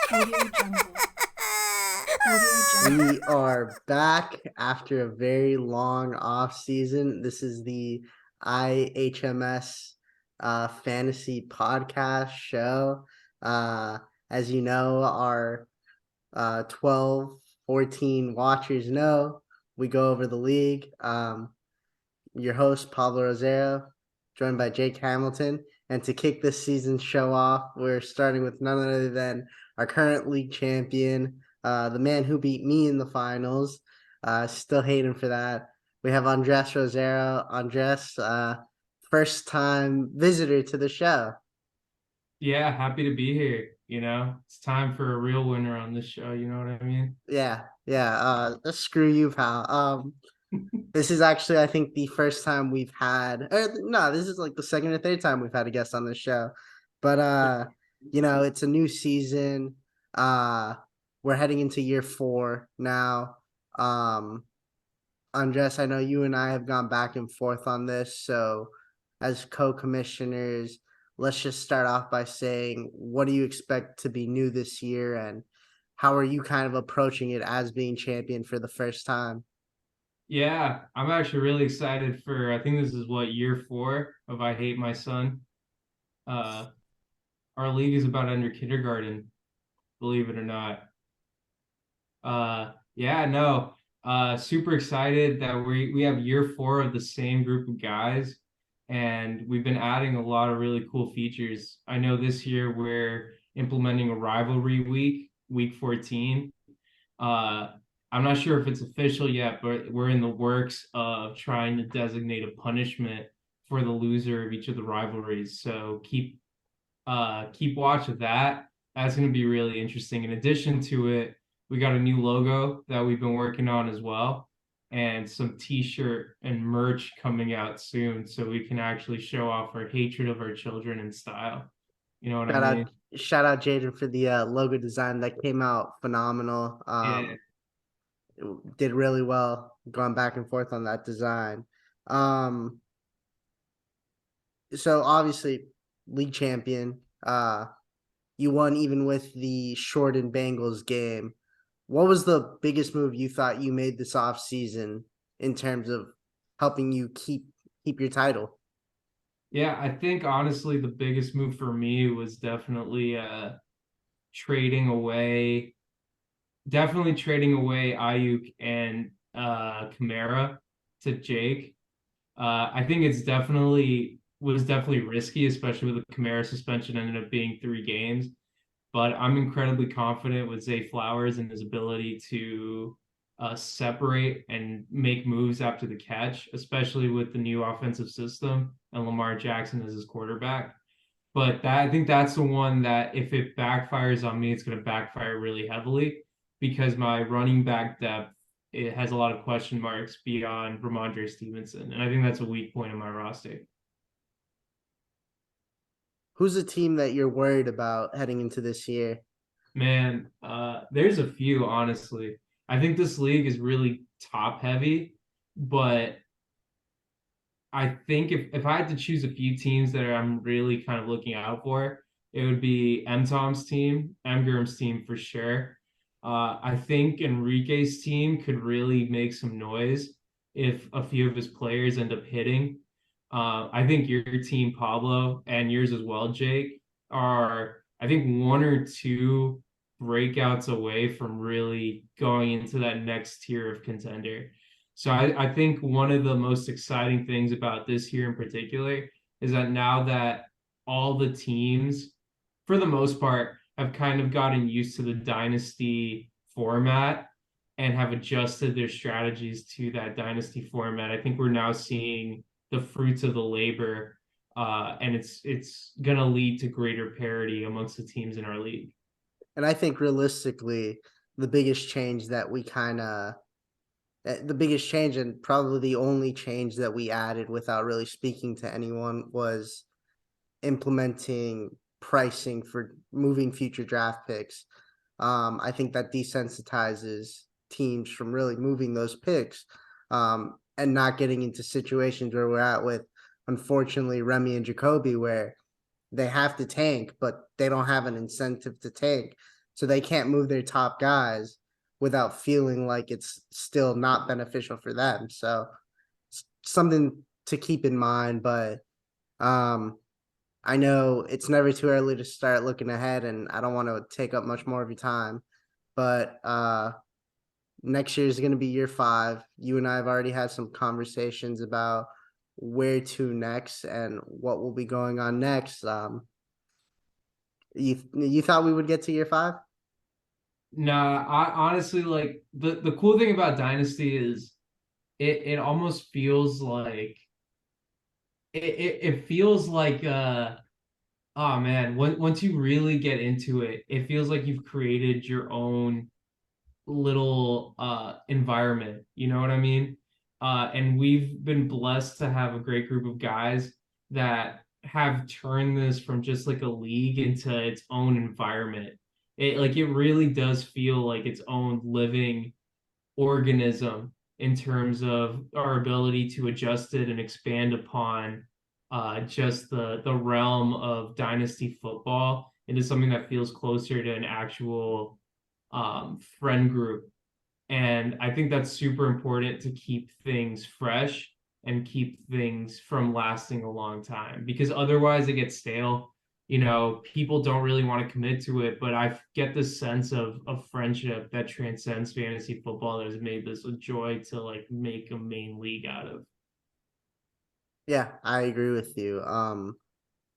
Audio Jungle. Audio Jungle. We are back after a very long off season. This is the IHMS fantasy podcast show. Uh, as you know, our 12, 14 watchers know, we go over the league. Your host, Pablo Rosero, joined by Jake Hamilton. And to kick this season's show off, we're starting with none other than our current league champion, the man who beat me in the finals. Still hate him for that. We have Andres Rosero. Andres, first time visitor to the show. Yeah, happy to be here. It's time for a real winner on this show. You know what I mean? Yeah. Screw you, pal. This is actually, I think, the first time we've had, or no, this is like the second or third time we've had a guest on this show. But it's a new season. Uh, we're heading into year 4 now. Um, Andres, I know you and I have gone back and forth on this. So, as co-commissioners, let's just start off by saying, what do you expect to be new this year, and how are you kind of approaching it as being champion for the first time? Yeah, I'm actually really excited for, I think this is what, year 4 of I Hate My Son. Uh, our league is about under kindergarten, believe it or not. Yeah, no, super excited that we have year 4 of the same group of guys, and we've been adding a lot of really cool features. I know this year we're implementing a rivalry week 14. Uh, I'm not sure if it's official yet, but we're in the works of trying to designate a punishment for the loser of each of the rivalries. So keep watch of that. That's going to be really interesting. In addition to it, we got a new logo that we've been working on as well, and some t-shirt and merch coming out soon, so we can actually show off our hatred of our children in style. You know what I Shout mean? out, shout out Jaden for the logo design that came out phenomenal. Yeah. Did really well going back and forth on that design. Um, so obviously league champion. You won even with the shortened Bengals game. What was the biggest move you thought you made this off season in terms of helping you keep your title? Yeah, I think honestly the biggest move for me was trading away trading away Ayuk and Kamara to Jake. I think it's definitely risky, especially with the Kamara suspension ended up being 3 games. But I'm incredibly confident with Zay Flowers and his ability to separate and make moves after the catch, especially with the new offensive system and Lamar Jackson as his quarterback. But I think that's the one that if it backfires on me, it's going to backfire really heavily because my running back depth, it has a lot of question marks beyond Ramondre Stevenson, and I think that's a weak point in my roster. Who's a team that you're worried about heading into this year? Man, there's a few, honestly. I think this league is really top heavy, but I think if I had to choose a few teams that I'm really kind of looking out for, it would be Mthom's team, Mgherms' team for sure. I think Enrique's team could really make some noise if a few of his players end up hitting. I think your team, Pablo, and yours as well, Jake, are I think one or two breakouts away from really going into that next tier of contender. So I think one of the most exciting things about this year in particular is that now that all the teams, for the most part, have kind of gotten used to the dynasty format and have adjusted their strategies to that dynasty format. I think we're now seeing the fruits of the labor, and it's going to lead to greater parity amongst the teams in our league. And I think realistically, the biggest change that we kind of the biggest change and probably the only change that we added without really speaking to anyone was implementing pricing for moving future draft picks. I think that desensitizes teams from really moving those picks, and not getting into situations where we're at with, unfortunately, Remy and Jacoby, where they have to tank, but they don't have an incentive to tank. so they can't move their top guys without feeling like it's still not beneficial for them. So something to keep in mind, but I know it's never too early to start looking ahead, and I don't want to take up much more of your time, but next year is going to be year 5. You and I have already had some conversations about where to next and what will be going on next. You thought we would get to year 5? Nah, I honestly like the cool thing about Dynasty is it almost feels like it feels like oh man, once you really get into it, it feels like you've created your own little environment. You know what I mean? And we've been blessed to have a great group of guys that have turned this from just like a league into its own environment. It really does feel like its own living organism in terms of our ability to adjust it and expand upon just the realm of dynasty football into something that feels closer to an actual friend group. And I think that's super important to keep things fresh and keep things from lasting a long time, because otherwise it gets stale. You know, people don't really want to commit to it, but I get this sense of friendship that transcends fantasy football that has made this a joy to like make a main league out of. Yeah, I agree with you.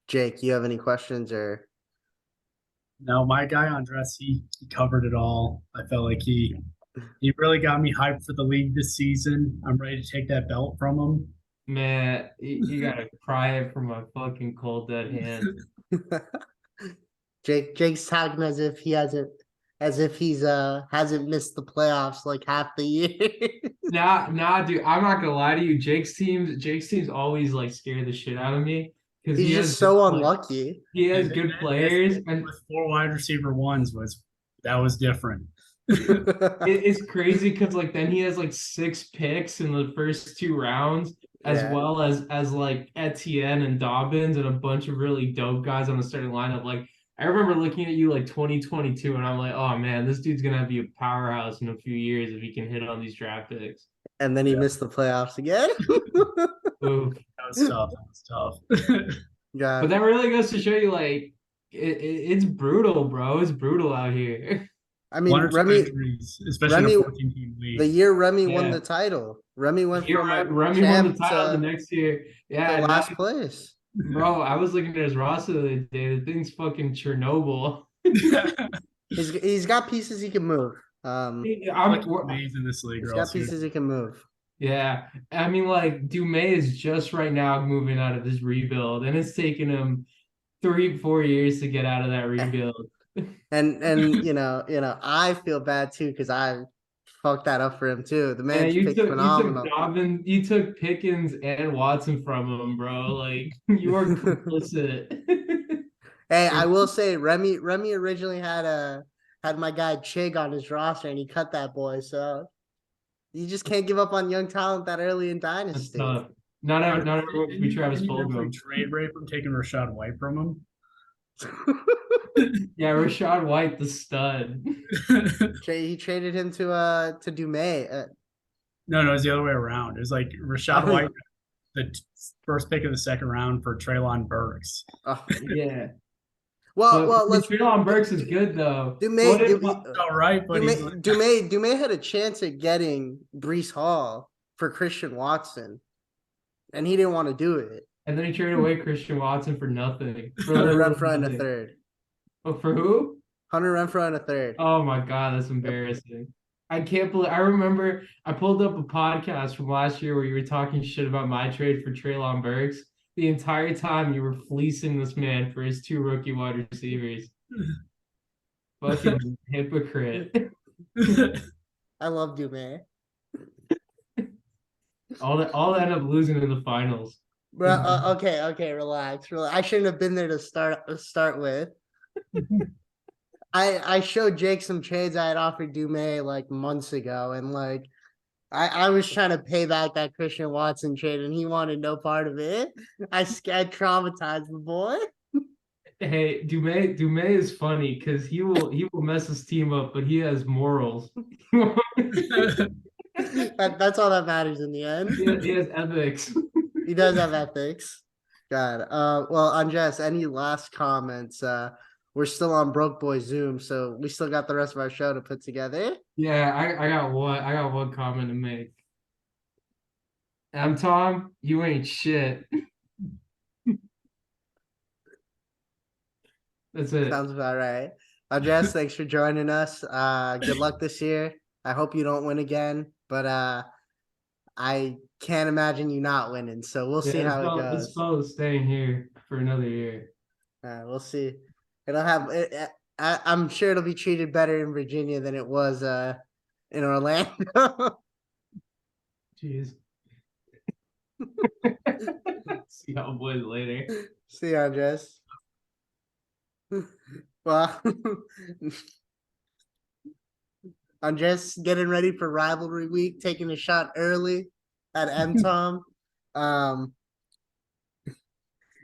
Jake, you have any questions or? No, my guy Andres, he covered it all. I felt like he really got me hyped for the league this season. I'm ready to take that belt from him. Man, you gotta pry it from my fucking cold dead hand. Jake's talking as if he's hasn't missed the playoffs like half the year. Nah, dude. I'm not gonna lie to you. Jake's teams always like scare the shit out of me because He's he has just so good unlucky. he has And good that players, season and with 4 wide receiver ones was different. it's crazy because like then he has like 6 picks in the first 2 rounds, as Yeah. well as like Etienne and Dobbins and a bunch of really dope guys on the starting lineup. Like I remember looking at you like 2022, and I'm like, oh man, this dude's gonna be a powerhouse in a few years if he can hit on these draft picks. And then he Yeah. missed the playoffs again. Oof. That was tough. That was tough. Yeah. But that really goes to show you, like, it's brutal, bro. It's brutal out here. I One mean, or two Remy, injuries, especially in a 14-team the league. year Remy won Yeah. the title. Remy went Here, from a Remy won the champ title the to next year. Yeah, now, last place. bro, I was looking at his roster the other day. The thing's fucking Chernobyl. He's got pieces he can move. I'm, Mays in this league, He's or got else he would- pieces he can move. yeah, I mean, like, Dumais is just right now moving out of this rebuild, and it's taken him 3-4 years to get out of that rebuild. And I feel bad too because I fucked that up for him too. The Yeah, man's you picked took phenomenal. Dobbin, you took Pickens and Watson from him, bro. Like you are complicit. Hey, I will say Remy originally had my guy Chig on his roster and he cut that boy. So you just can't give up on young talent that early in That's Dynasty. tough. Not everyone can be Travis Didn't you Fulgham. trade Ray from taking Rashad White from him? Yeah, Rashad White, the stud. He traded him to Dumais. No, it was the other way around. It was like Rashad Oh, White, the first pick of the second round for Treylon Burks. Oh. Yeah. Well, let's. Treylon Burks is good though. All right, but Dumais had a chance at getting Breece Hall for Christian Watson, and he didn't want to do it. And then he traded away Christian Watson for nothing. For Hunter literally Renfrow in a nothing. third. Oh, for who? Hunter Renfrow in a third. Oh my God, that's embarrassing. I can't believe I remember I pulled up a podcast from last year where you were talking shit about my trade for Treylon Burks. The entire time you were fleecing this man for his 2 rookie wide receivers. Fucking hypocrite. I love Dumais. All end up losing in the finals. Bro, okay, relax. I shouldn't have been there to start with. I showed Jake some trades I had offered Dumais like months ago, and like I was trying to pay back that Christian Watson trade, and he wanted no part of it. I traumatized the boy. Hey, Dume is funny because he will mess his team up, but he has morals. That's all that matters in the end. He has ethics. He does have ethics. God. Well, Andres, any last comments? We're still on Broke Boy Zoom, so we still got the rest of our show to put together. Yeah, I got one comment to make. Tom, you ain't shit. That's it. Sounds about right. Andres, thanks for joining us. Good luck this year. I hope you don't win again, but I can't imagine you not winning. So we'll see how it This goes. fellow's staying here for another year. We'll see. It'll have. I'm sure it'll be treated better in Virginia than it was in Orlando. Jeez. See y'all boys later. See you, Andres. Well, Andres getting ready for rivalry week, taking a shot early at Mthom. And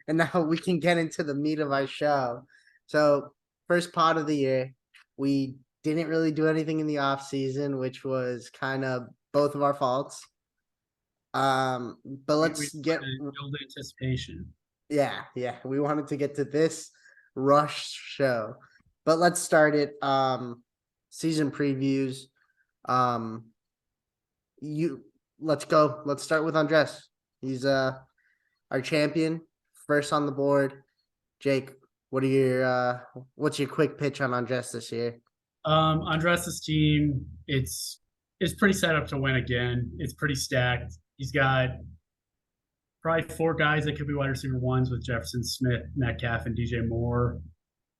now we can get into the meat of our show. So, first pod of the year, we didn't really do anything in the off season, which was kind of both of our faults. But let's get build anticipation. Yeah, we wanted to get to this rush show, but let's start it. Season previews. Let's go. Let's start with Andres. He's our champion, first on the board. Jake, what's your quick pitch on Andres this year? Andres' team, it's pretty set up to win again. It's pretty stacked. He's got probably 4 guys that could be wide receiver ones with Jefferson, Smith, Metcalf, and DJ Moore.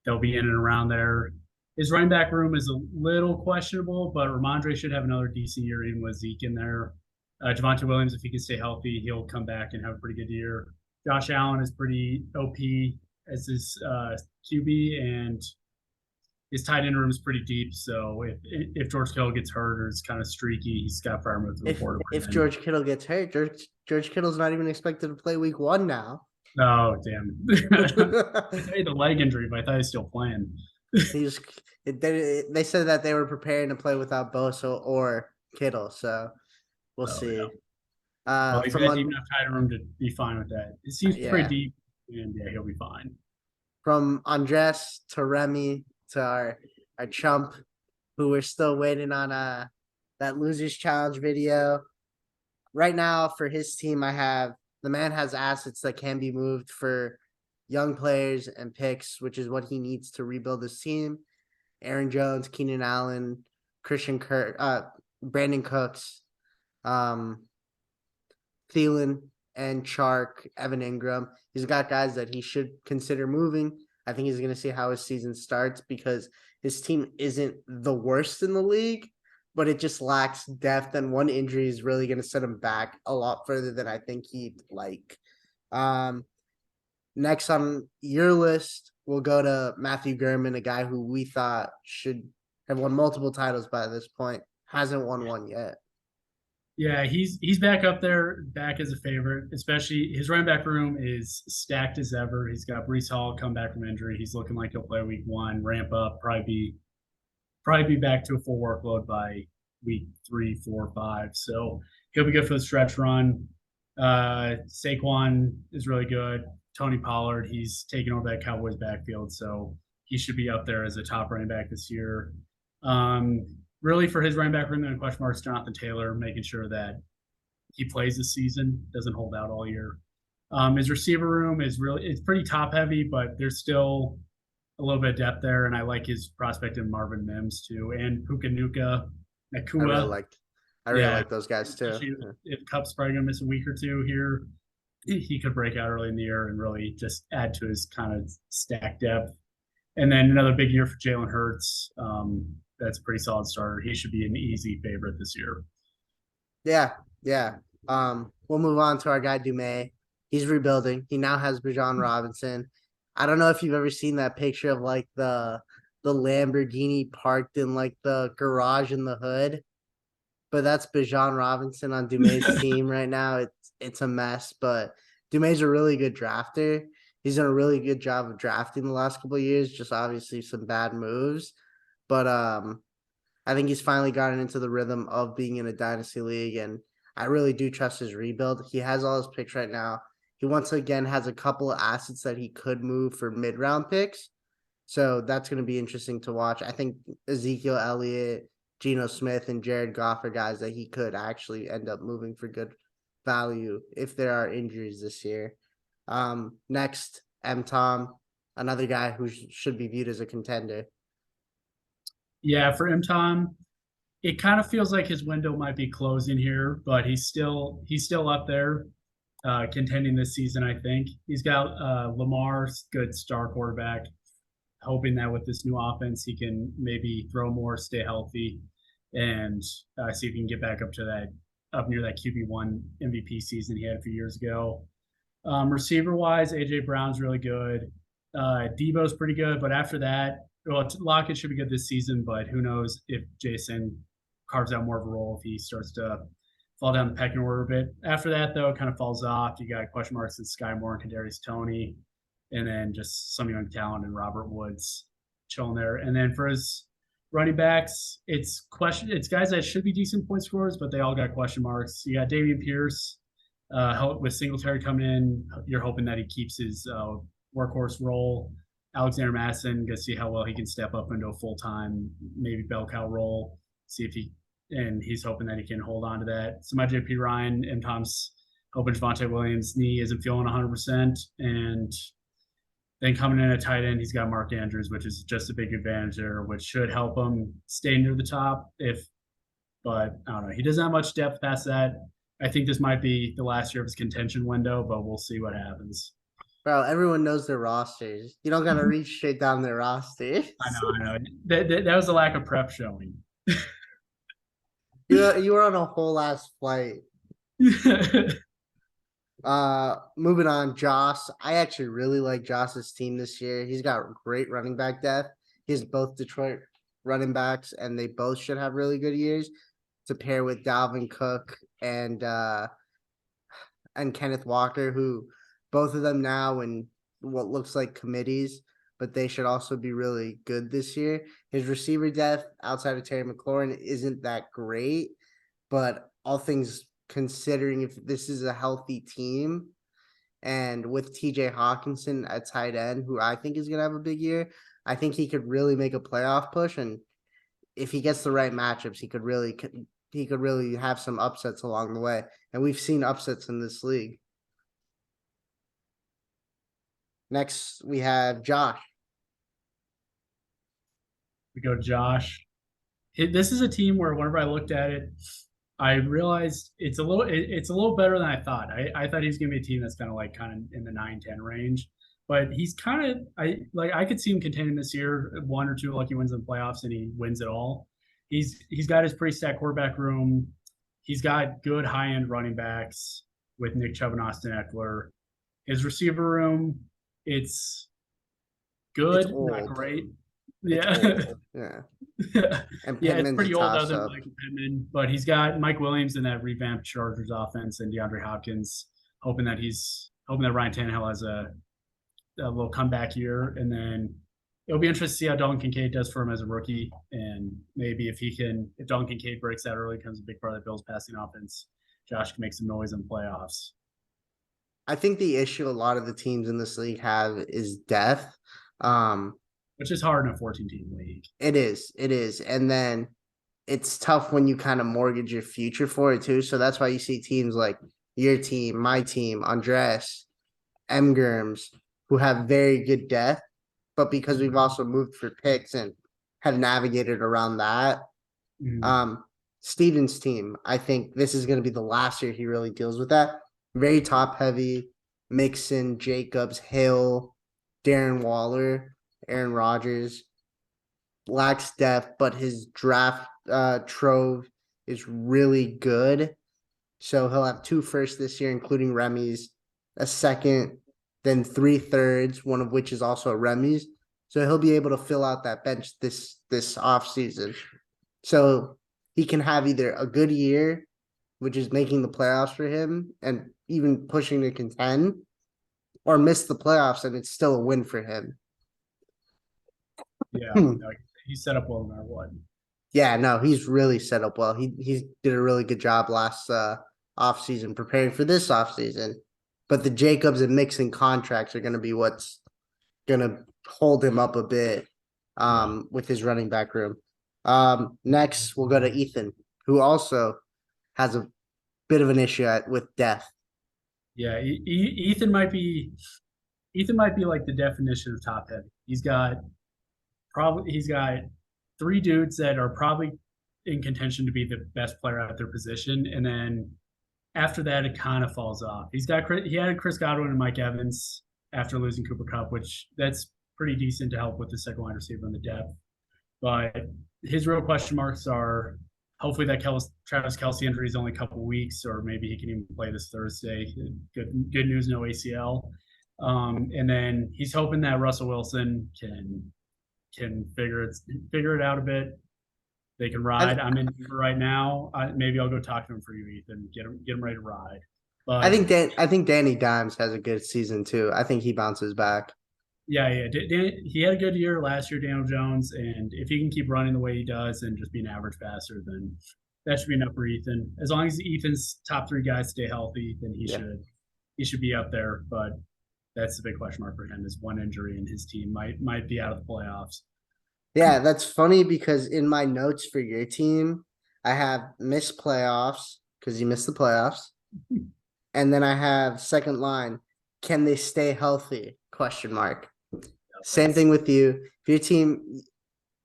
They'll be in and around there. His running back room is a little questionable, but Ramondre should have another decent year even with Zeke in there. Javonte Williams, if he can stay healthy, he'll come back and have a pretty good year. Josh Allen is pretty OP as his QB, and his tight end room is pretty deep. So if George Kittle gets hurt or is kind of streaky, he's got fireman with the report. If George Kittle gets hurt, George Kittle's not even expected to play week 1 now. Oh, damn. The leg injury, but I thought he's still playing. They said that they were preparing to play without Bosa or Kittle, so we'll see. Yeah. Well, he's got deep enough tight room to be fine with that. It seems pretty deep, and he'll be fine. From Andres to Remy to our chump, who we're still waiting on that losers challenge video. Right now for his team, the man has assets that can be moved for young players and picks, which is what he needs to rebuild his team. Aaron Jones, Keenan Allen, Christian Kirk, Brandon Cooks, Thielen and Chark, Evan Ingram. He's got guys that he should consider moving. I think he's going to see how his season starts because his team isn't the worst in the league, but it just lacks depth, and one injury is really going to set him back a lot further than I think he'd like. Next on your list, we'll go to Matthew Gurman, a guy who we thought should have won multiple titles by this point. Hasn't won one yet. Yeah, he's back up there, back as a favorite, especially his running back room is stacked as ever. He's got Breece Hall come back from injury. He's looking like he'll play week 1, ramp up, probably be back to a full workload by week 3, 4, 5. So he'll be good for the stretch run. Saquon is really good. Tony Pollard, he's taking over that Cowboys backfield, so he should be up there as a top running back this year. Really, for his running back room, the question mark is Jonathan Taylor, making sure that he plays this season, doesn't hold out all year. His receiver room it's pretty top heavy, but there's still a little bit of depth there, and I like his prospect in Marvin Mims too, and Puka Nakua. I really like those guys too. If Cup's probably gonna miss a week or 2 here, he could break out early in the year and really just add to his kind of stack depth. And then another big year for Jalen Hurts. That's a pretty solid starter. He should be an easy favorite this year. Yeah. We'll move on to our guy Dume. He's rebuilding. He now has Bijan Robinson. I don't know if you've ever seen that picture of like the Lamborghini parked in like the garage in the hood, but that's Bijan Robinson on Dume's team right now. It's a mess, but Dume's a really good drafter. He's done a really good job of drafting the last couple of years, just obviously some bad moves. But I think he's finally gotten into the rhythm of being in a dynasty league, and I really do trust his rebuild. He has all his picks right now. He once again has a couple of assets that he could move for mid-round picks. So that's going to be interesting to watch. I think Ezekiel Elliott, Geno Smith, and Jared Goff are guys that he could actually end up moving for good value if there are injuries this year. Next, Mthom, another guy who should be viewed as a contender. Yeah, for Mthom, it kind of feels like his window might be closing here, but he's still up there, contending this season. I think he's got Lamar's good star quarterback. Hoping that with this new offense, he can maybe throw more, stay healthy, and see if he can get back up near that QB1 MVP season he had a few years ago. Receiver wise, AJ Brown's really good. Debo's pretty good, but after that, well, Lockett should be good this season, but who knows if Jason carves out more of a role if he starts to fall down the pecking order a bit. After that, though, it kind of falls off. You got question marks in Sky Moore and Kadarius Toney, and then just some young talent and Robert Woods chilling there. And then for his running backs, it's guys that should be decent point scorers, but they all got question marks. You got Dameon Pierce with Singletary coming in. You're hoping that he keeps his workhorse role. Alexander Madison, gonna see how well he can step up into a full-time, maybe bell cow role. See if he's hoping that he can hold on to that. So my JP Ryan and Tom's hoping Javonte Williams' knee isn't feeling 100%, and then coming in at tight end, he's got Mark Andrews, which is just a big advantage there, which should help him stay near the top. But I don't know. He doesn't have much depth past that. I think this might be the last year of his contention window, but we'll see what happens. Bro, everyone knows their rosters. You don't gotta reach straight down their roster. I know. That was a lack of prep showing. You were on a whole ass flight. Moving on, Josh. I actually really like Josh's team this year. He's got great running back depth. He has both Detroit running backs, and they both should have really good years to pair with Dalvin Cook and Kenneth Walker, who both of them now in what looks like committees, but they should also be really good this year. His receiver depth outside of Terry McLaurin isn't that great, but all things considering, if this is a healthy team and with TJ Hawkinson at tight end, who I think is going to have a big year, I think he could really make a playoff push. And if he gets the right matchups, he could really have some upsets along the way. And we've seen upsets in this league. Next, we have Josh. We go Josh. This is a team where whenever I looked at it, I realized it's a little better than I thought. I thought he's going to be a team that's kind of in the 9-10 range, but he's kind of I could see him contending this year, 1 or 2 lucky wins in the playoffs, and he wins it all. He's got his pretty stacked quarterback room. He's got good high end running backs with Nick Chubb and Austin Eckler. His receiver room, it's good, not great. Yeah. Yeah. And yeah, it's pretty old other than Michael Pittman, but he's got Mike Williams in that revamped Chargers offense and DeAndre Hopkins, hoping that Ryan Tannehill has a little comeback year. And then it'll be interesting to see how Dalton Kincaid does for him as a rookie. And maybe if Dalton Kincaid breaks out early, becomes a big part of the Bills passing offense, Josh can make some noise in the playoffs. I think the issue a lot of the teams in this league have is depth. Which is hard in a 14-team league. It is. And then it's tough when you kind of mortgage your future for it too. So that's why you see teams like your team, my team, Andres, Mgherms, who have very good depth. But because we've also moved for picks and have navigated around that, Steven's team, I think this is going to be the last year he really deals with that. Very top heavy, Mixon, Jacobs, Hill, Darren Waller, Aaron Rodgers, lacks depth, but his draft trove is really good. So he'll have 2 firsts this year, including Remy's, a second, then 3 thirds, one of which is also a Remy's. So he'll be able to fill out that bench this offseason. So he can have either a good year, which is making the playoffs for him and even pushing to contend, or miss the playoffs, and it's still a win for him. Yeah, Hmm. no, he's set up well no matter what. Yeah, no, he's really set up well. He did a really good job last offseason preparing for this offseason. But the Jacobs and Mixon contracts are going to be what's going to hold him up a bit with his running back room. Next, we'll go to Ethan, who also has a bit of an issue with depth. Yeah, Ethan might be like the definition of top heavy. He's got three dudes that are probably in contention to be the best player at their position, and then after that, it kind of falls off. He had Chris Godwin and Mike Evans after losing Cooper Kupp, which that's pretty decent to help with the second wide receiver in the depth. But his real question marks are hopefully that Travis Kelce injury is only a couple weeks, or maybe he can even play this Thursday. Good news, no ACL. And then he's hoping that Russell Wilson can figure it out a bit. They can ride. I'm in for right now. Maybe I'll go talk to him for you, Ethan. Get him ready to ride. But I think Danny Dimes has a good season too. I think he bounces back. yeah. He had a good year last year, Daniel Jones, and if he can keep running the way he does and just be an average passer, then that should be enough for Ethan. As long as Ethan's top three guys stay healthy, then he should be up there. But that's the big question mark for him is one injury, and his team might be out of the playoffs. Yeah, that's funny because in my notes for your team, I have missed playoffs because you missed the playoffs. And then I have second line, can they stay healthy? Question mark. Same thing with you. If your team,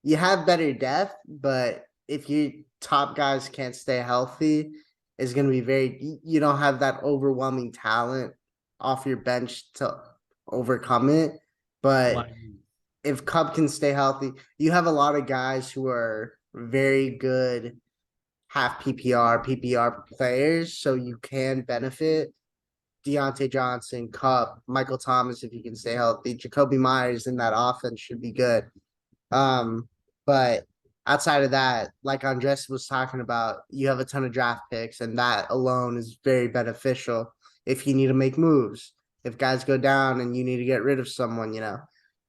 you have better depth, but if your top guys can't stay healthy, it's going to be you don't have that overwhelming talent off your bench to overcome it. But if Cup can stay healthy, you have a lot of guys who are very good half PPR players, so you can benefit. Deontay Johnson, Cup, Michael Thomas, if you can stay healthy. Jacoby Myers in that offense should be good. But outside of that, like Andres was talking about, you have a ton of draft picks, and that alone is very beneficial if you need to make moves. If guys go down and you need to get rid of someone,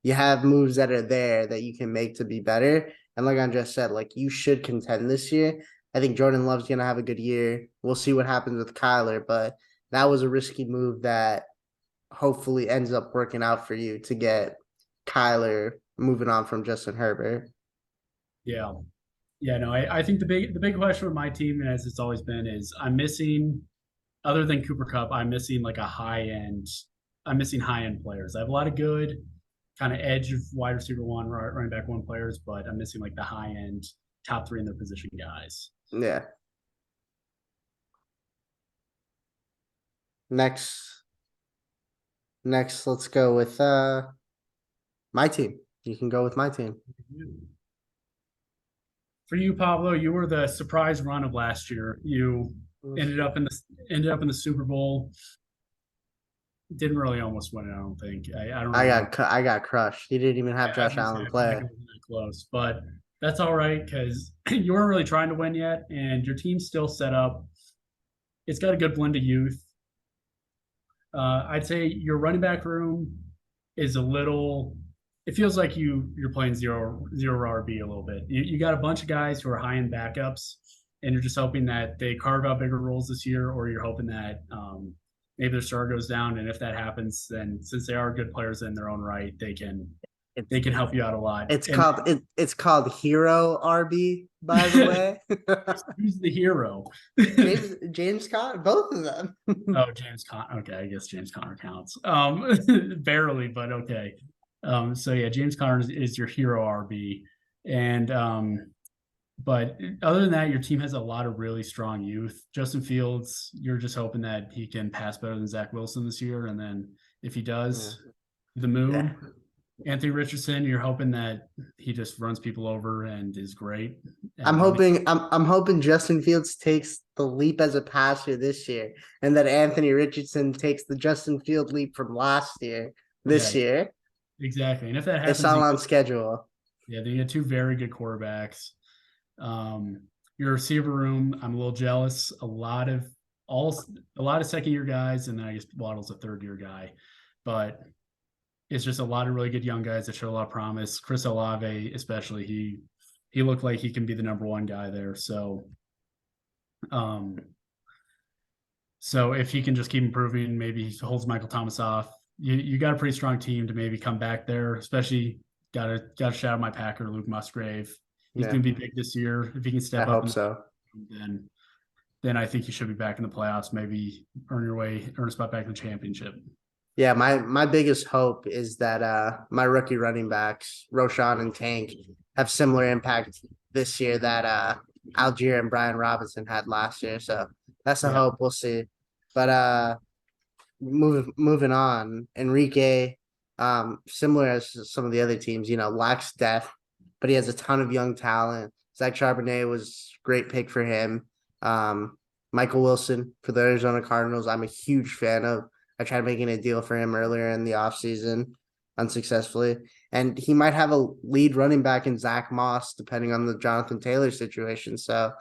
you have moves that are there that you can make to be better. And like Andres said, like you should contend this year. I think Jordan Love's going to have a good year. We'll see what happens with Kyler, but that was a risky move that hopefully ends up working out for you to get Kyler moving on from Justin Herbert. Yeah. Yeah, no, I think the big question with my team, as it's always been, is I'm missing, other than Cooper Kupp, I'm missing high end players. I have a lot of good kind of edge of wide receiver one, running back one players, but I'm missing like the high end top three in their position guys. Yeah. Next, let's go with my team. You can go with my team. For you, Pablo, you were the surprise run of last year. You ended up in the Super Bowl. Didn't really almost win it, I don't think. I got crushed. He didn't even have Josh Allen play. Close, but that's all right because you weren't really trying to win yet, and your team's still set up. It's got a good blend of youth. I'd say your running back room is a little. It feels like you're playing zero RB a little bit. You got a bunch of guys who are high end backups, and you're just hoping that they carve out bigger roles this year, or you're hoping that maybe their star goes down, and if that happens, then since they are good players in their own right, they can help you out a lot. It's called Hero RB, by the way. Who's the hero? James Conner, both of them. Oh, James Conner. Okay, I guess James Conner counts. Barely, but okay. So yeah, James Conner is your hero RB, and but other than that, your team has a lot of really strong youth. Justin Fields, you're just hoping that he can pass better than Zach Wilson this year, and then if he does, the moon. Yeah. Anthony Richardson, you're hoping that he just runs people over and is great. I'm hoping Justin Fields takes the leap as a passer this year, and that Anthony Richardson takes the Justin Field leap from last year this year. Exactly, and if that happens, it's all on schedule. Yeah, they get two very good quarterbacks. Your receiver room, I'm a little jealous. A lot of second year guys, and then I guess Waddle's a third year guy. but it's just a lot of really good young guys that show a lot of promise. Chris Olave, especially, he looked like he can be the number one guy there. So if he can just keep improving, maybe he holds Michael Thomas off. You got a pretty strong team to maybe come back there, especially got to shout out my Packer, Luke Musgrave. He's Yeah. going to be big this year. If he can I step up, hope so. then I think you should be back in the playoffs, maybe earn a spot back in the championship. Yeah, my biggest hope is that my rookie running backs, Roshan and Tank, have similar impact this year that Algier and Brian Robinson had last year. So that's a Yeah. hope. We'll see. But moving on, Enrique, similar as some of the other teams, lacks depth, but he has a ton of young talent. Zach Charbonnet was a great pick for him. Michael Wilson for the Arizona Cardinals, I'm a huge fan of. I tried making a deal for him earlier in the offseason unsuccessfully. And he might have a lead running back in Zach Moss, depending on the Jonathan Taylor situation. So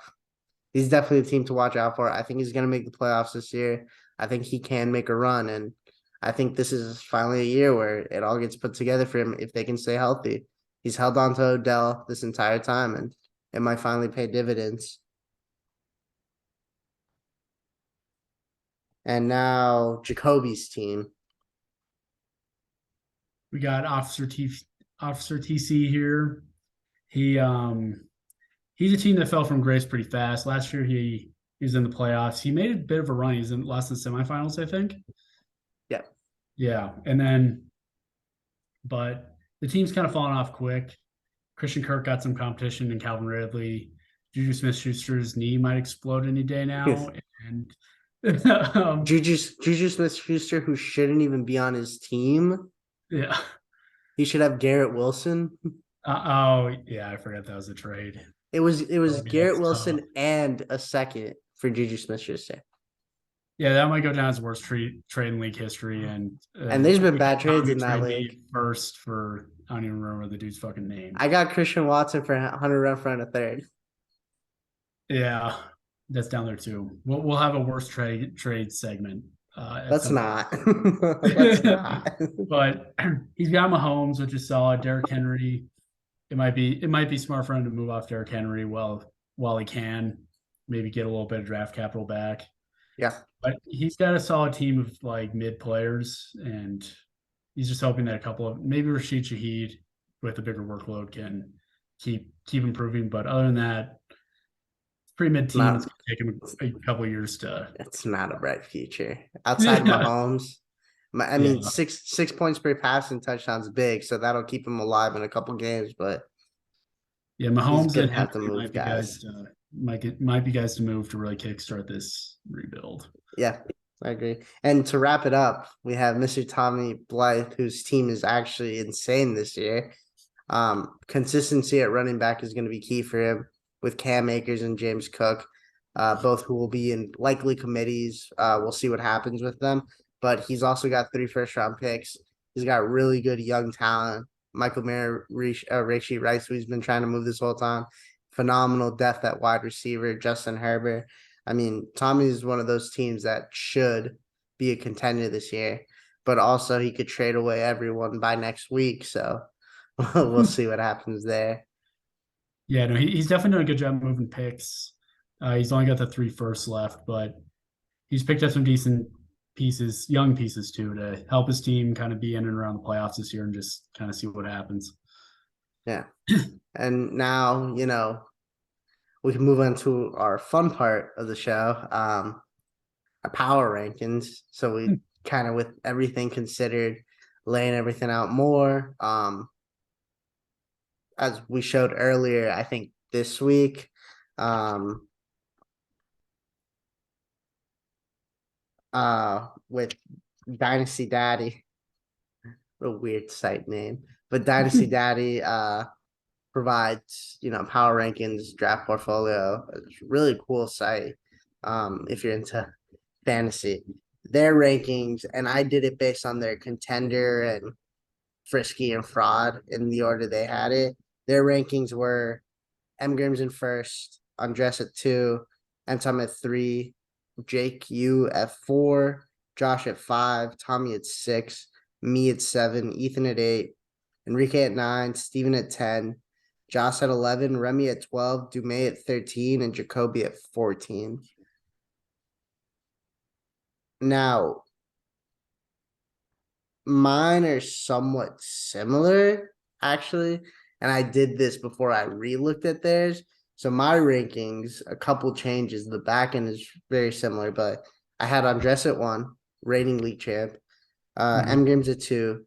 he's definitely a team to watch out for. I think he's going to make the playoffs this year. I think he can make a run. And I think this is finally a year where it all gets put together for him if they can stay healthy. He's held on to Odell this entire time, and it might finally pay dividends. And now Jacoby's team. We got Officer TC here. He's a team that fell from grace pretty fast. Last year he was in the playoffs. He made a bit of a run. He's in lost the semifinals, I think. Yeah. Yeah. But the team's kind of fallen off quick. Christian Kirk got some competition in Calvin Ridley. Juju Smith-Schuster's knee might explode any day now. And Juju Smith-Schuster, who shouldn't even be on his team. Yeah. He should have Garrett Wilson. Yeah, I forgot that was a trade. It was Garrett Wilson and a second for Juju Smith-Schuster. Yeah, that might go down as the worst trade in league history. And there's been bad trades in that league. First for, I don't even remember the dude's fucking name. I got Christian Watson for Hunter Renfrow in a third. Yeah, that's down there too. We'll have a worst trade segment. Let's not. Let's not. But he's got Mgherms, which is solid. Derrick Henry. It might be smart for him to move off Derrick Henry while he can. Maybe get a little bit of draft capital back. Yeah. But he's got a solid team of like mid players, and he's just hoping that a couple of maybe Rashid Shaheed with a bigger workload can keep improving. But other than that, it's pretty mid team. It's gonna take him a couple of years to. It's not a bright future outside Mahomes. I mean, 6 points per passing touchdown is big, so that'll keep him alive in a couple games. But yeah, Mahomes gonna have to move guys. Might be guys to move to really kickstart this rebuild. Yeah, I agree. And to wrap it up, we have Mr. Tommy Blythe, whose team is actually insane this year. Consistency at running back is going to be key for him with Cam Akers and James Cook, both who will be in likely committees. We'll see what happens with them. But he's also got 3 first-round picks. He's got really good young talent. Michael Mayer, Rashee Rice, who he's been trying to move this whole time. Phenomenal depth at wide receiver, Justin Herbert. I mean, Tommy is one of those teams that should be a contender this year, but also he could trade away everyone by next week. So we'll see what happens there. Yeah, no, he's definitely done a good job moving picks. He's only got the 3 firsts left, but he's picked up some decent pieces, young pieces too, to help his team kind of be in and around the playoffs this year and just kind of see what happens. Yeah. And now, we can move on to our fun part of the show, our power rankings. So we kind of, with everything considered, laying everything out more. As we showed earlier, I think this week, with Dynasty Daddy, a weird site name, but Dynasty Daddy provides power rankings, draft portfolio. It's a really cool site if you're into fantasy. Their rankings, and I did it based on their contender and frisky and fraud in the order they had it. Their rankings were Mgherms in first, Andres at 2, Mthom at 3, Jake U at 4, Josh at 5, Tommy at 6, me at 7, Ethan at 8, Enrique at 9, Steven at 10, Josh at 11, Remy at 12, Dumais at 13, and Jacoby at 14. Now, mine are somewhat similar, actually. And I did this before I re-looked at theirs. So my rankings, a couple changes. The back end is very similar, but I had Andres at 1, reigning league champ. Mgherms at 2.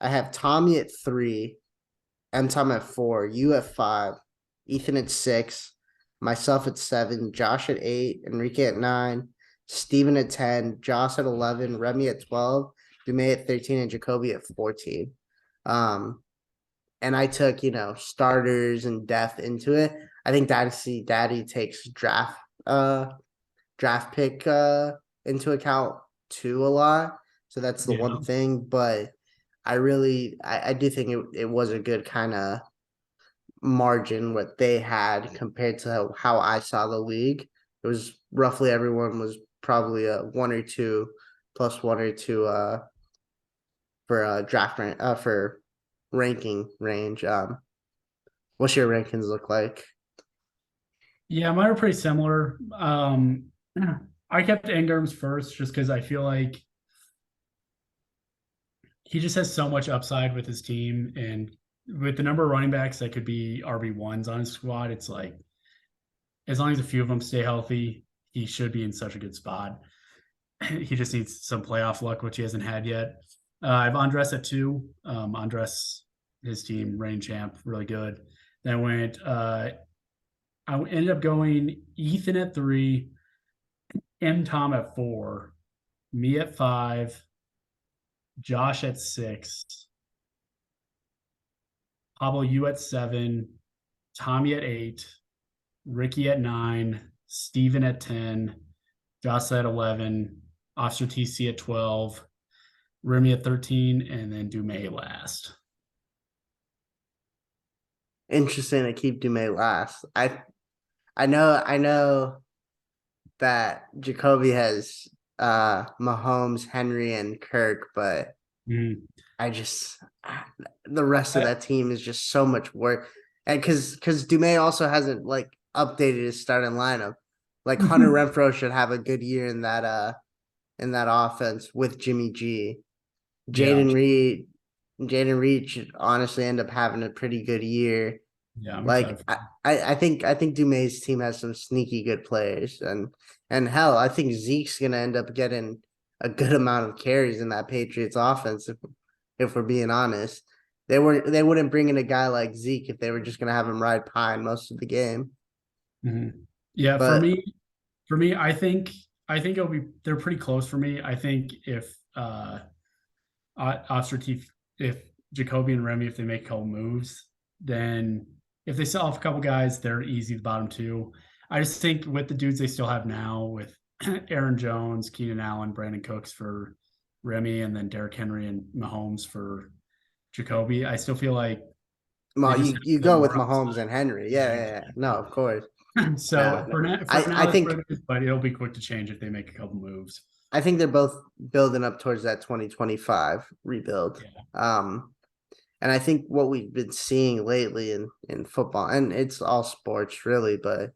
I have Tommy at 3, Mthom at 4, you at 5, Ethan at 6, myself at 7, Josh at 8, Enrique at 9, Steven at 10, Josh at 11, Remy at 12, Dumais at 13, and Jacoby at 14. And I took, starters and depth into it. I think Dynasty Daddy takes draft pick into account too a lot. So that's the one thing. But I do think it was a good kind of margin what they had compared to how I saw the league. It was roughly everyone was probably a 1 or 2 plus 1 or 2 for draft for ranking range. What's your rankings look like? Yeah, mine are pretty similar. I kept Mgherms first just because I feel like he just has so much upside with his team, and with the number of running backs that could be RB1s on his squad, it's like as long as a few of them stay healthy, he should be in such a good spot. He just needs some playoff luck, which he hasn't had yet. I have Andres at 2. Andres, his team, reigning champ, really good. Then I ended up going Ethan at 3, Mthom at 4, me at 5, Josh at 6, Pablo, you at 7, Tommy at 8, Ricky at 9, Steven at 10, Josh at 11, Officer TC at 12, Remy at 13, and then Dumais last. Interesting to keep Dumais last. I know that Jacoby has Mahomes, Henry, and Kirk, but I just the rest of that team is just so much work. And because Dumais also hasn't like updated his starting lineup. Like Hunter Renfrow should have a good year in that offense with Jimmy G. Jaden Reed should honestly end up having a pretty good year. Yeah, like I think Dumais' team has some sneaky good players, and hell, I think Zeke's gonna end up getting a good amount of carries in that Patriots offense. If we're being honest, they wouldn't bring in a guy like Zeke if they were just gonna have him ride pine most of the game. Mm-hmm. Yeah, but, for me, I think they're pretty close for me. I think if if Jacoby and Remy, if they make a couple moves, then if they sell off a couple guys, they're easy the bottom 2. I just think with the dudes they still have now, with Aaron Jones, Keenan Allen, Brandon Cooks for Remy, and then Derrick Henry and Mahomes for Jacoby, I still feel like you go with Mahomes and Henry. Yeah. No, of course. So for now, I think, but it'll be quick to change if they make a couple moves. I think they're both building up towards that 2025 rebuild. Yeah. And I think what we've been seeing lately in football, and it's all sports really, but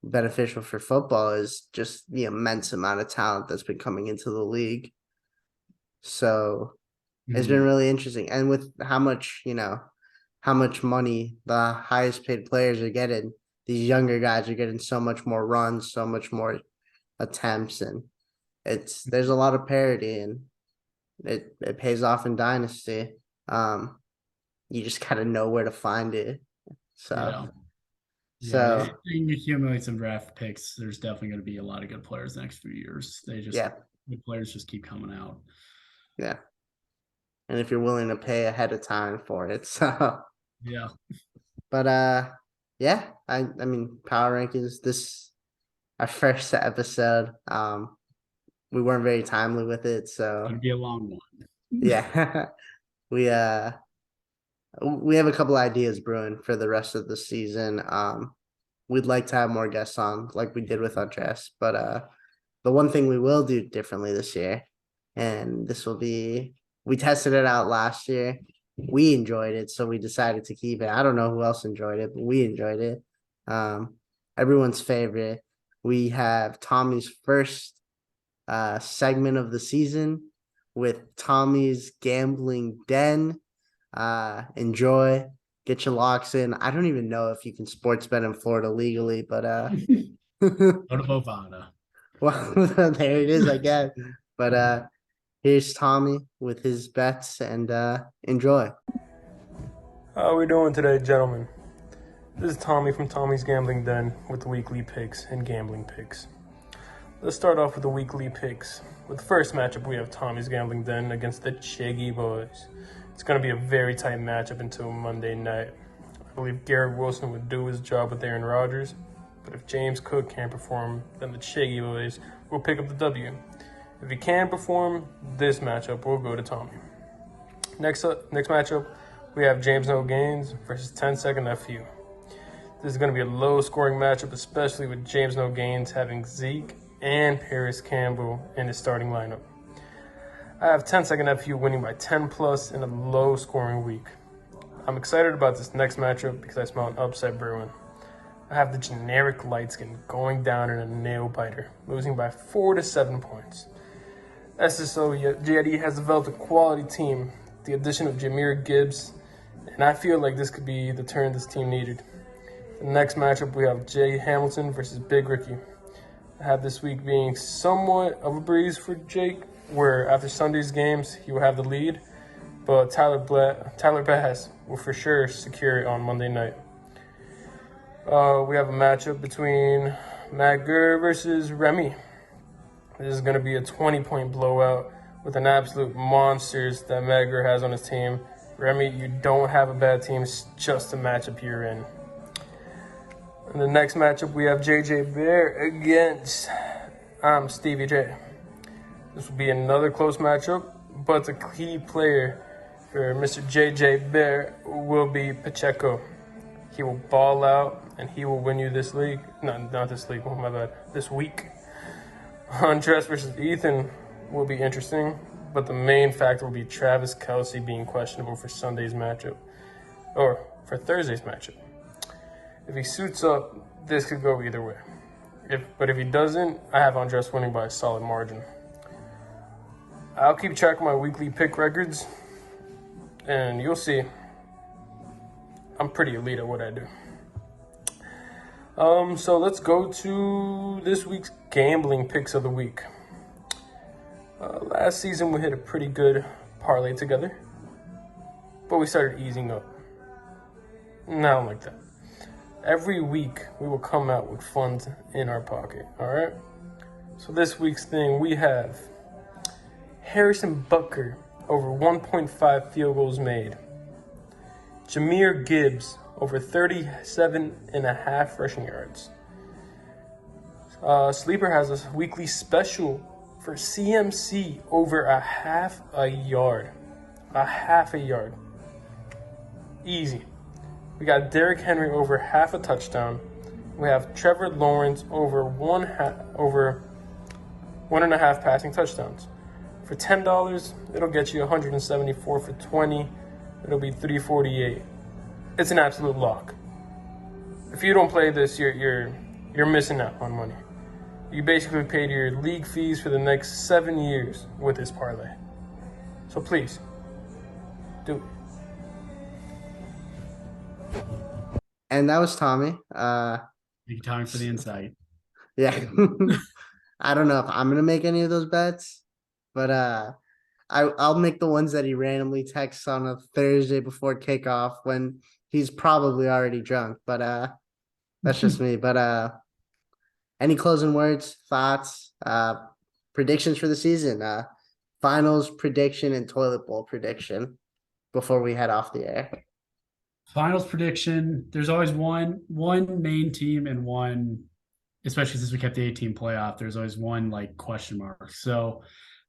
beneficial for football is just the immense amount of talent that's been coming into the league. So it's been really interesting. And with how much money the highest paid players are getting, these younger guys are getting so much more runs, so much more attempts, and there's a lot of parity, and it pays off in Dynasty. You just gotta know where to find it. So you accumulate some draft picks, there's definitely going to be a lot of good players the next few years. Good players just keep coming out. Yeah. And if you're willing to pay ahead of time for it. So yeah. But I mean power rankings, this our first episode. We weren't very timely with it, so it'll be a long one. Yeah. We have a couple ideas brewing for the rest of the season. We'd like to have more guests on like we did with Andres, but the one thing we will do differently this year, and this will be We tested it out last year. We enjoyed it, so we decided to keep it. I don't know who else enjoyed it, but we enjoyed it. Everyone's favorite. We have Tommy's first segment of the season with Tommy's Gambling Den. Enjoy, get your locks in. I don't even know if you can sports bet in Florida legally, but Go to Bovada. well, there it is, I guess. But here's Tommy with his bets, and enjoy. How are we doing today, gentlemen? This is Tommy from Tommy's Gambling Den with the weekly picks and gambling picks. Let's start off with the weekly picks. With the first matchup, we have Tommy's Gambling Den against the Chiggy Boys. It's going to be a very tight matchup until Monday night. I believe Garrett Wilson would do his job with Aaron Rodgers, but if James Cook can't perform, then the Chiggy Boys will pick up the W. If he can perform, this matchup will go to Tommy. Next matchup, we have James No Gains versus 10-second FU. This is going to be a low-scoring matchup, especially with James No Gains having Zeke and Paris Campbell in his starting lineup. I have 10-second FU winning by 10+ in a low-scoring week. I'm excited about this next matchup because I smell an upset brewing. I have the generic light skin going down in a nail-biter, losing by 4 to 7 points. SSO JD has developed a quality team, the addition of Jahmyr Gibbs, and I feel like this could be the turn this team needed. The next matchup, we have Jay Hamilton versus Big Ricky. I have this week being somewhat of a breeze for Jake, where after Sunday's games, he will have the lead, but Tyler Bass will for sure secure it on Monday night. We have a matchup between Mgherms versus Remy. This is going to be a 20-point blowout with an absolute monsters that Mgherms has on his team. Remy, you don't have a bad team. It's just a matchup you're in. In the next matchup, we have JJ Bear against Stevie J. This will be another close matchup, but the key player for Mr. JJ Bear will be Pacheco. He will ball out, and he will win you this league. Not this league, oh my bad, this week. Huntress versus Ethan will be interesting, but the main factor will be Travis Kelce being questionable for Sunday's matchup, or for Thursday's matchup. If he suits up, this could go either way. But if he doesn't, I have Andres winning by a solid margin. I'll keep track of my weekly pick records, and you'll see I'm pretty elite at what I do. So let's go to this week's gambling picks of the week. Last season we hit a pretty good parlay together, but we started easing up. Not like that. Every week we will come out with funds in our pocket, all right? So this week's thing, we have Harrison Butker over 1.5 field goals made. Jahmyr Gibbs over 37.5 rushing yards. Sleeper has a weekly special for CMC over a half a yard. A half a yard. Easy. We got Derrick Henry over half a touchdown. We have Trevor Lawrence over 1.5 passing touchdowns. For $10, it'll get you 174. For 20, it'll be 348. It's an absolute lock. If you don't play this, you're missing out on money. You basically paid your league fees for the next 7 years with this parlay. So please, do it. And that was Tommy. Thank you, Tommy, for the insight. Yeah. I don't know if I'm gonna make any of those bets, but I'll make the ones that he randomly texts on a Thursday before kickoff when he's probably already drunk. But that's just me. But any closing words, thoughts, predictions for the season, finals prediction and toilet bowl prediction before we head off the air. Finals prediction. There's always one main team and one, especially since we kept the 8-team playoff, there's always one like question mark. So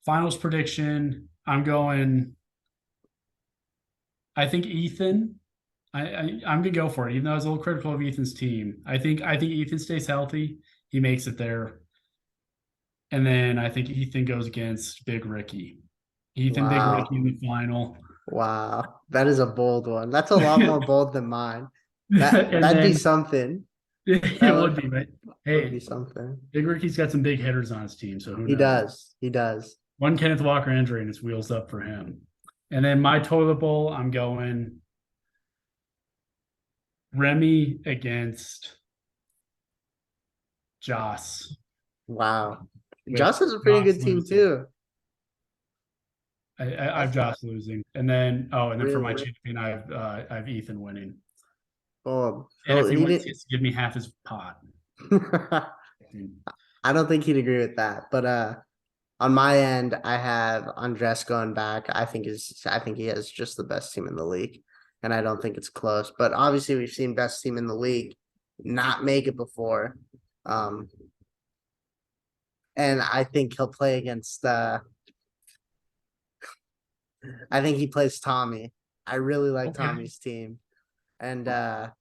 finals prediction, I'm going, I think Ethan. I'm gonna go for it, even though I was a little critical of Ethan's team. I think Ethan stays healthy. He makes it there. And then I think Ethan goes against Big Ricky. Ethan Big Wow. Ricky in the final. Wow. That is a bold one. That's a lot more bold than mine. That'd be then something. it That would be, but would be hey, something. Big Ricky's got some big hitters on his team, so who He knows? does. He does. One Kenneth Walker injury and it's wheels up for him. And then my toilet bowl, I'm going Remy against Joss. Wow. With Joss is a pretty Joss good team losing. too. I've Joss losing, and then for my Really? champion, I have Ethan winning. Oh, And if he he wins, he didn't. gets to give me half his pot. I don't think he'd agree with that. But on my end, I have Andres going back. I think he has just the best team in the league. And I don't think it's close. But obviously we've seen best team in the league not make it before. And I think he'll play against I think he plays Tommy. I really like Okay. Tommy's team. And I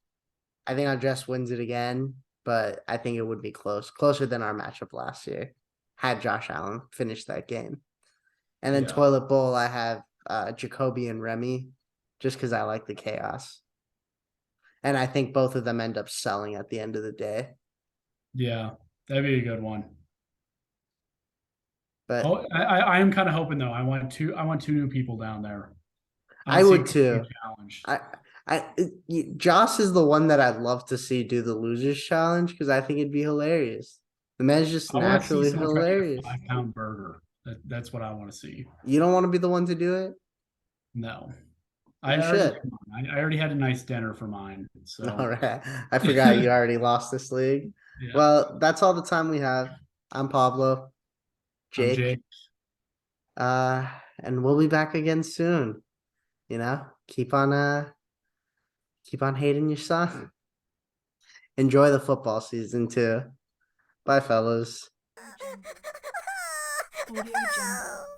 think Andres wins it again, but I think it would be close. Closer than our matchup last year. Had Josh Allen finish that game. And then Yeah. Toilet Bowl, I have Jacoby and Remy, just because I like the chaos. And I think both of them end up selling at the end of the day. Yeah, that'd be a good one. But I am kind of hoping though. I want two new people down there. I wanna would see who too. challenged. Joss is the one that I'd love to see do the losers challenge because I think it'd be hilarious. The man's just I want to see naturally someone try to eat hilarious. a 5-pound burger. That's what I want to see. You don't want to be the one to do it? No, You should. I already had a nice dinner for mine. So All right. I forgot you already lost this league. yeah. Well, that's all the time we have. I'm Pablo. I'm Jake. Jake. And we'll be back again soon. Keep on hating your son. Enjoy the football season too. Bye, fellas. Audio Jungle.